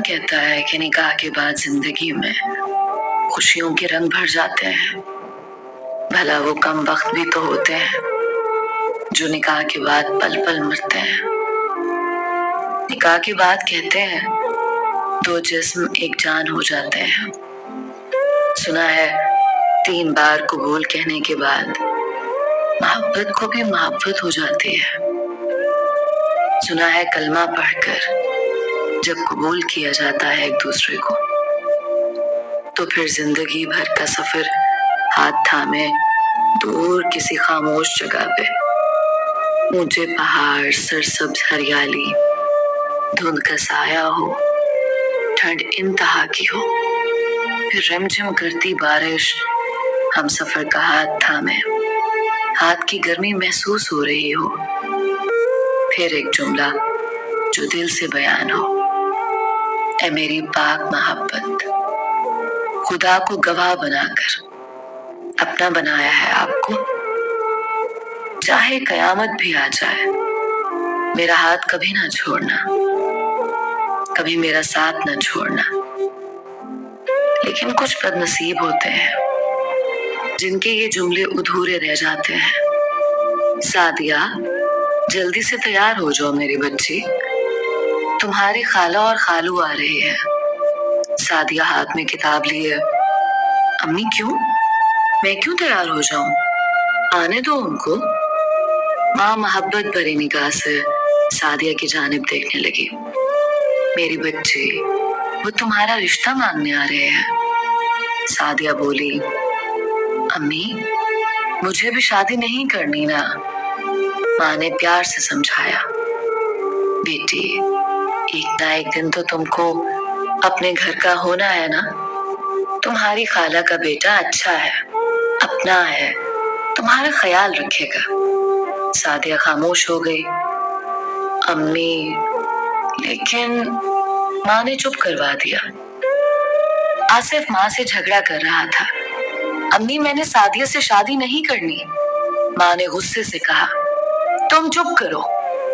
कहता है कि निकाह के बाद जिंदगी में खुशियों के रंग भर जाते हैं। भला वो कम वक्त भी तो होते हैं जो निकाह के बाद पल पल मरते हैं। निकाह के बाद कहते हैं दो जिस्म एक जान हो जाते हैं। सुना है 3 बार कबूल कहने के बाद मोहब्बत को भी मोहब्बत हो जाती है। सुना है कलमा पढ़कर जब कबूल किया जाता है एक दूसरे को, तो फिर जिंदगी भर का सफर हाथ थामे दूर किसी खामोश जगह पे, ऊंचे पहाड़, सरसब्ज हरियाली, धुंध का साया हो, ठंड इंतहा की हो, फिर रिमझिम करती बारिश, हम सफर का हाथ थामे, हाथ की गर्मी महसूस हो रही हो, फिर एक जुमला जो दिल से बयान हो, ऐ मेरी पाक मोहब्बत, खुदा को गवाह बनाकर अपना बनाया है आपको। चाहे कयामत भी आ जाए मेरा हाथ कभी ना छोड़ना, कभी मेरा साथ ना छोड़ना। लेकिन कुछ बदनसीब होते हैं जिनके ये जुमले अधूरे रह जाते हैं। सादिया, जल्दी से तैयार हो जाओ मेरी बच्ची, तुम्हारी खाला और खालू आ रहे हैं। सादिया हाथ में किताब लिए, अम्मी क्यों? मैं क्यों तैयार हो जाऊं? आने दो उनको। माँ मोहब्बत भरी निगाह से सादिया की जानिब देखने लगी। मेरी बच्ची, वो तुम्हारा रिश्ता मांगने आ रहे हैं। सादिया बोली, अम्मी मुझे भी शादी नहीं करनी ना। माँ ने प्यार से समझाया, बेटी एक ना एक दिन तो तुमको अपने घर का होना है ना। तुम्हारी खाला का बेटा अच्छा है, अपना है, तुम्हारा ख्याल रखेगा। सादिया खामोश हो गई। अम्मी, लेकिन माँ ने चुप करवा दिया। आसिफ माँ से झगड़ा कर रहा था। अम्मी मैंने सादिया से शादी नहीं करनी। माँ ने गुस्से से कहा, तुम चुप करो,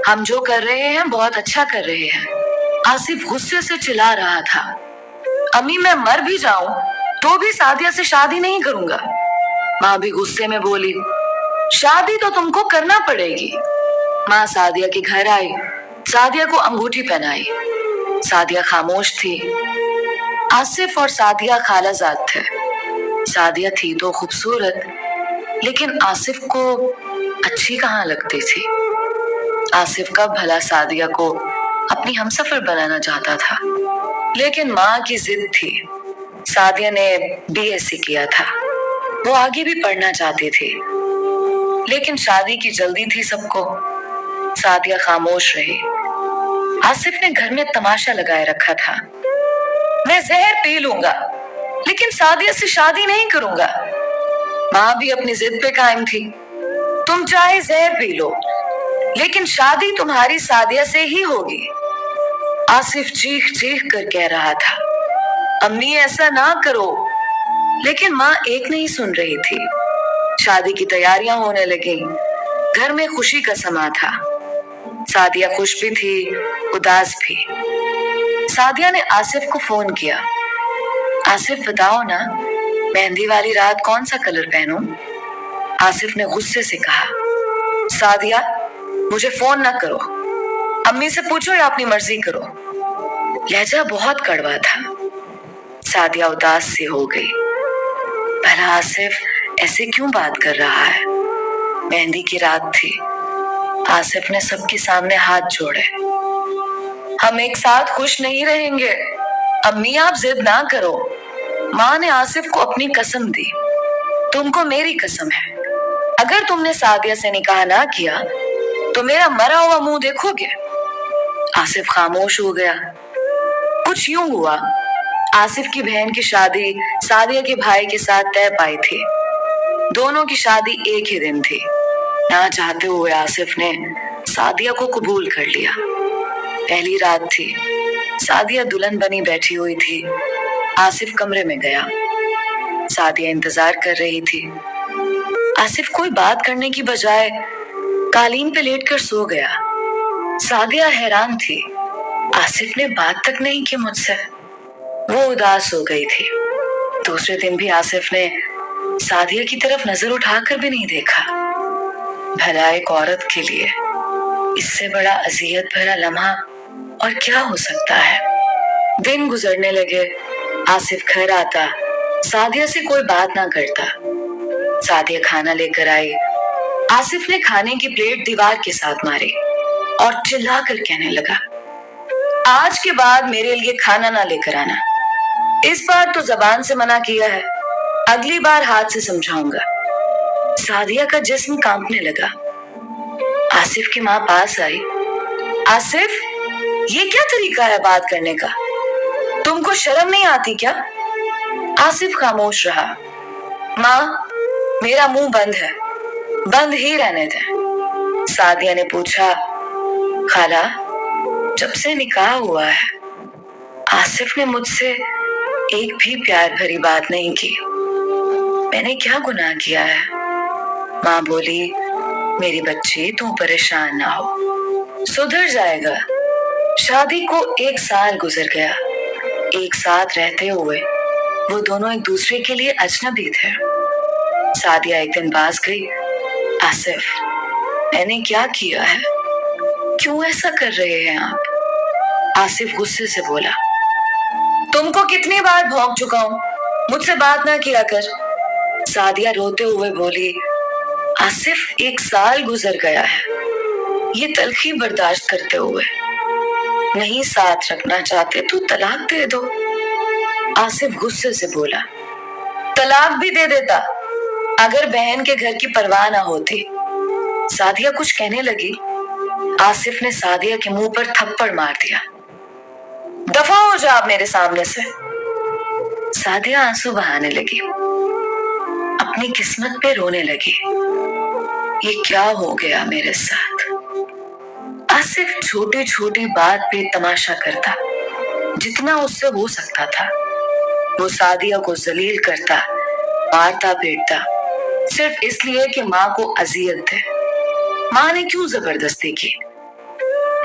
हम जो कर रहे हैं बहुत अच्छा कर रहे हैं। आसिफ गुस्से से चिल्ला रहा था, अम्मी मैं मर भी जाऊं तो भी सादिया से शादी नहीं करूंगा। माँ भी गुस्से में बोली, शादी तो तुमको करना पड़ेगी। माँ सादिया के घर आई, सादिया को अंगूठी पहनाई। सादिया खामोश थी। आसिफ और सादिया खालाजाद थे। सादिया थी तो खूबसूरत, लेकिन आसिफ को अच्छी कहाँ लगती थी। आसिफ का भला सादिया को अपनी हमसफर बनाना चाहता था, लेकिन माँ की जिद थी। सादिया ने बीएससी किया था, वो आगे भी पढ़ना चाहती थी, लेकिन शादी की जल्दी थी सबको। सादिया खामोश रही। आसिफ ने घर में तमाशा लगाए रखा था, मैं जहर पी लूंगा लेकिन सादिया से शादी नहीं करूंगा। माँ भी अपनी जिद पे कायम थी, तुम चाहे जहर पी लो लेकिन शादी तुम्हारी सादिया से ही होगी। आसिफ चीख चीख कर कह रहा था, अम्मी ऐसा ना करो, लेकिन माँ एक नहीं सुन रही थी। शादी की तैयारियां होने लगी। घर में खुशी का समा था। सादिया खुश भी थी, उदास भी। सादिया ने आसिफ को फोन किया, आसिफ बताओ ना, मेहंदी वाली रात कौन सा कलर पहनूं? आसिफ ने गुस्से से कहा, सादिया मुझे फोन ना करो, अम्मी से पूछो या अपनी मर्जी करो। लहजा बहुत कड़वा था। सादिया उदास सी हो गई। भला आसिफ ऐसे क्यों बात कर रहा है? मेहंदी की रात थी। आसिफ ने सबके सामने हाथ जोड़े, हम एक साथ खुश नहीं रहेंगे। अम्मी आप जिद ना करो। माँ ने आसिफ को अपनी कसम दी, तुमको मेरी कसम है, अगर तुमने सादिया से निकाह ना किया तो मेरा मरा हुआ मुंह देखोगे। आसिफ खामोश हो गया। कुछ यूं हुआ, आसिफ की बहन की शादी सादिया के भाई के साथ तय पाई थी। दोनों की शादी एक ही दिन थी। ना चाहते हुए आसिफ ने सादिया को कबूल कर लिया। पहली रात थी। सादिया दुल्हन बनी बैठी हुई थी। आसिफ कमरे में गया। सादिया इंतजार कर रही थी। आसिफ कोई बात करने की बजाय कालीन पे लेटकर सो गया। सादिया हैरान थी। आसिफ ने बात तक नहीं की मुझसे। वो उदास हो गई थी। दूसरे दिन भी आसिफ ने सादिया की तरफ नजर उठाकर भी नहीं देखा। भला एक औरत के लिए इससे बड़ा अजियत भरा लम्हा और क्या हो सकता है। दिन गुजरने लगे। आसिफ घर आता, सादिया से कोई बात ना करता। सादिया खाना लेकर आई। आसिफ ने खाने की प्लेट दीवार के साथ मारी और चिल्लाकर कहने लगा, आज के बाद मेरे लिए खाना ना लेकर आना। इस बार तो जबान से मना किया है, अगली बार हाथ से समझाऊंगा। सादिया का जिस्म कांपने लगा। आसिफ की माँ पास आई। आसिफ, ये क्या तरीका है बात करने का? तुमको शर्म नहीं आती क्या? आसिफ खामोश रहा। माँ, मेरा मुंह बंद है, बंद ही रहने दें। सादिया ने पूछा, खाला, जब से निकाह हुआ है आसिफ ने मुझसे एक भी प्यार भरी बात नहीं की। मैंने क्या गुनाह किया है? माँ बोली, मेरी बच्ची तू परेशान ना हो, सुधर जाएगा। शादी को 1 साल गुजर गया। एक साथ रहते हुए वो दोनों एक दूसरे के लिए अजनबी थे। सादिया एक दिन पास गई। आसिफ, मैंने क्या किया है? क्यों ऐसा कर रहे हैं आप? आसिफ गुस्से से बोला, तुमको कितनी बार भौंक चुका हूं, मुझसे बात ना किया कर। सादिया रोते हुए बोली, आसिफ 1 साल गुजर गया है ये तलखी बर्दाश्त करते हुए। नहीं साथ रखना चाहते तो तलाक दे दो। आसिफ गुस्से से बोला, तलाक भी दे देता अगर बहन के घर की परवाह ना होती। सादिया कुछ कहने लगी। आसिफ ने सादिया के मुंह पर थप्पड़ मार दिया। दफा हो जा आप मेरे सामने से। सादिया आंसू बहाने लगी, अपनी किस्मत पे रोने लगी। ये क्या हो गया मेरे साथ? आसिफ छोटी छोटी बात पे तमाशा करता, जितना उससे हो सकता था। वो सादिया को जलील करता, मारता पीटता, सिर्फ इसलिए कि माँ को अजियत दे। माँ ने क्यों जबरदस्ती की?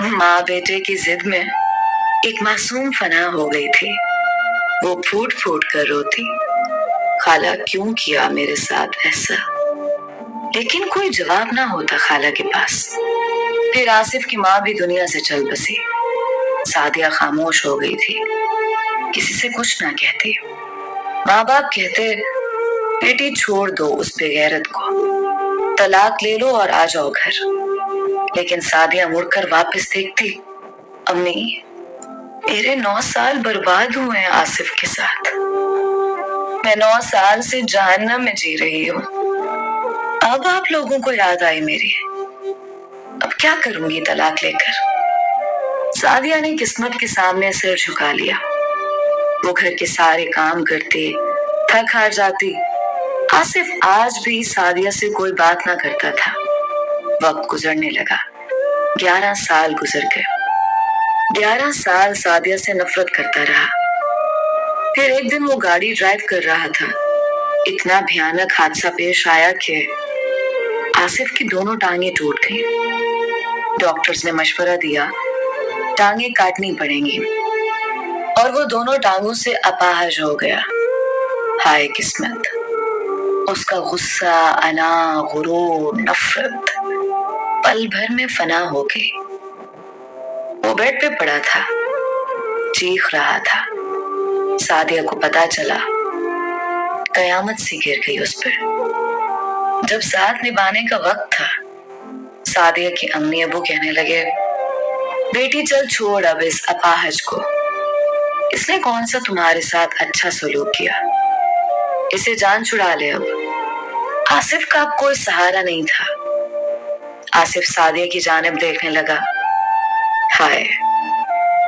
माँ बेटे की जिद में एक मासूम फना हो गई थी। वो फूट फूट कर रोती, खाला क्यों किया मेरे साथ ऐसा? लेकिन कोई जवाब ना होता खाला के पास। फिर आसिफ की माँ भी दुनिया से चल बसी। सादिया खामोश हो गई थी, किसी से कुछ ना कहती। माँ बाप कहते, बेटी छोड़ दो उस बेगैरत को, तलाक ले लो और आ जाओ घर। लेकिन सादिया मुड़कर वापस देखती, अम्मी, मेरे 9 साल बर्बाद हुए हैं आसिफ के साथ। मैं 9 साल से जहन्नम में जी रही हूँ। अब आप लोगों को याद आई मेरी। अब क्या करूंगी तलाक लेकर? सादिया ने किस्मत के सामने सिर झुका लिया। वो घर के सारे काम करती, थक हार जाती। आसिफ आज भी सादिया से कोई बात ना करता था। वक्त गुजरने लगा। 11 साल गुजर गए। 11 साल सादिया से नफरत करता रहा। फिर एक दिन वो गाड़ी ड्राइव कर रहा था। इतना भयानक हादसा पेश आया कि आसिफ की दोनों टांगें टूट गईं। डॉक्टर्स ने मशवरा दिया, टांगें काटनी पड़ेंगी, और वो दोनों टांगों से अपाहज हो गया। हाय किस्मत! उसका गुस्सा, अना, गुरूर, नफरत पल भर में फना हो गई। वो बेड पे पड़ा था, चीख रहा था। सादिया को पता चला, कयामत सी गिर गई उस पर। जब साथ निभाने का वक्त था, सादिया की अम्मी अबू कहने लगे, बेटी चल छोड़ अब इस अपाहज को, इसने कौन सा तुम्हारे साथ अच्छा सलूक किया, इसे जान छुड़ा ले अब। आसिफ का अब कोई सहारा नहीं था। आसिफ सादिया की जानिब देखने लगा। हाय,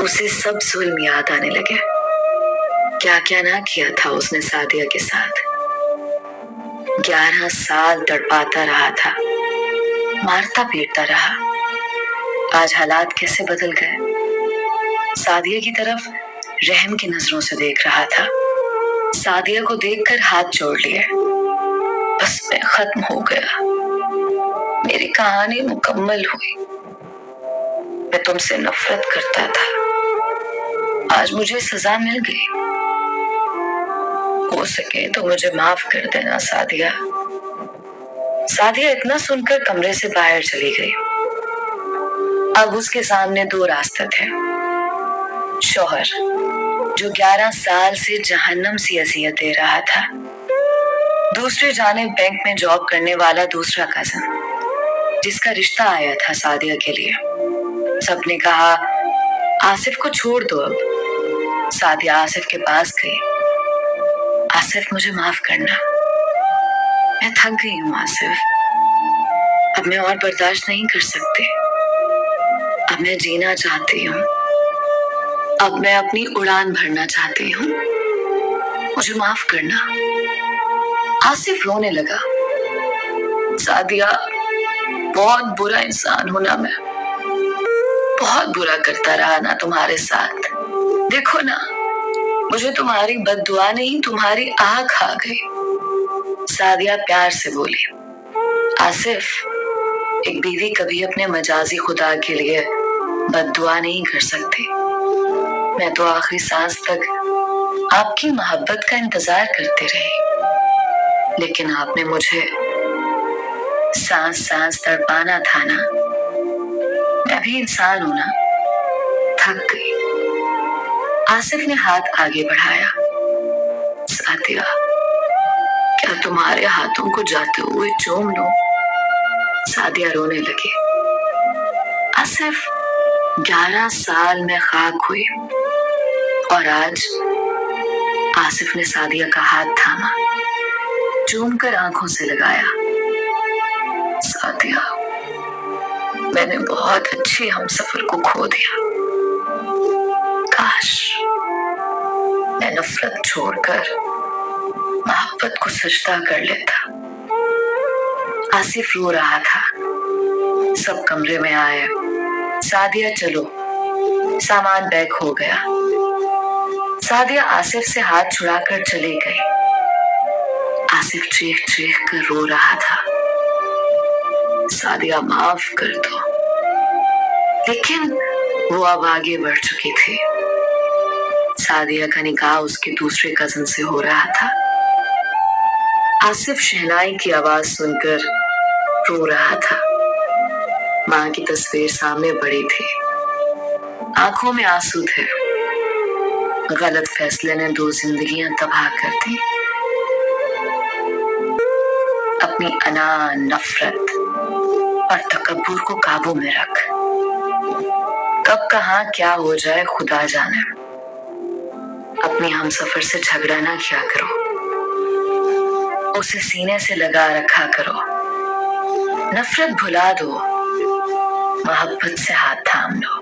उसे सब जुल्म याद आने लगे। क्या क्या ना किया था उसने सादिया के साथ। 11 साल तड़पाता रहा था, मारता पीटता रहा। आज हालात कैसे बदल गए। सादिया की तरफ रहम की नजरों से देख रहा था। सादिया को देखकर हाथ जोड़ लिए। बस मैं खत्म हो गया, मेरी कहानी मुकम्मल हुई। मैं तुमसे नफरत करता था, आज मुझे सजा मिल गई। हो सके तो मुझे माफ कर देना सादिया। सादिया इतना सुनकर कमरे से बाहर चली गई। अब उसके सामने दो रास्ते थे। शौहर जो 11 साल से जहन्नम सी अज़ियत दे रहा था, दूसरी जानिब बैंक में जॉब करने वाला दूसरा कजन जिसका रिश्ता आया था सादिया के लिए। सबने कहा आसिफ को छोड़ दो अब। सादिया आसिफ के पास गई। आसिफ मुझे माफ करना, मैं थक गई हूँ आसिफ। अब मैं और बर्दाश्त नहीं कर सकती। अब मैं जीना चाहती हूँ। अब मैं अपनी उड़ान भरना चाहती हूँ। मुझे माफ करना। आसिफ रोने लगा। सादिया, बहुत बुरा इंसान हूं ना मैं। बहुत बुरा करता रहा ना तुम्हारे साथ। देखो ना, मुझे तुम्हारी बद्दुआ नहीं तुम्हारी आंख आ गई। सादिया प्यार से बोली। आसिफ, एक बीवी कभी अपने मजाजी खुदा के लिए बद्दुआ नहीं कर सकती। मैं तो आखिरी सांस तक आपकी मोहब्बत का इंतजार करती रही, लेकिन आपने मुझे सांस सांस तड़पाना था ना। मैं भी इंसान हूं ना, थक गई। आसिफ ने हाथ आगे बढ़ाया। सादिया, क्या तुम्हारे हाथों को जाते हुए चूम लूं? सादिया रोने लगी। आसिफ, 11 साल में खाक हुई और आज आसिफ ने सादिया का हाथ थामा, चूम कर आंखों से लगाया। सादिया, मैंने बहुत अच्छी हमसफर को खो दिया। काश मैं नफरत छोड़कर मोहब्बत को सजदा कर लेता। आसिफ रो रहा था। सब कमरे में आए। सादिया चलो, सामान पैक हो गया। सादिया आसिफ से हाथ छुड़ाकर चली गई। आसिफ चीख चीख कर रो रहा था। सादिया, माफ कर दो। लेकिन वो अब आगे बढ़ चुकी थी। सादिया का निकाह उसके दूसरे कजन से हो रहा था। आसिफ शहनाई की आवाज सुनकर रो रहा था। माँ की तस्वीर सामने पड़ी थी। आंखों में आंसू थे। गलत फैसले ने 2 जिंदगियां तबाह कर दी। अपनी अना, नफरत और तकब्बुर को काबू में रख। कब कहां क्या हो जाए खुदा जाने। अपनी हमसफर से झगड़ा ना किया करो। उसे सीने से लगा रखा करो। नफरत भुला दो, मोहब्बत से हाथ थाम लो।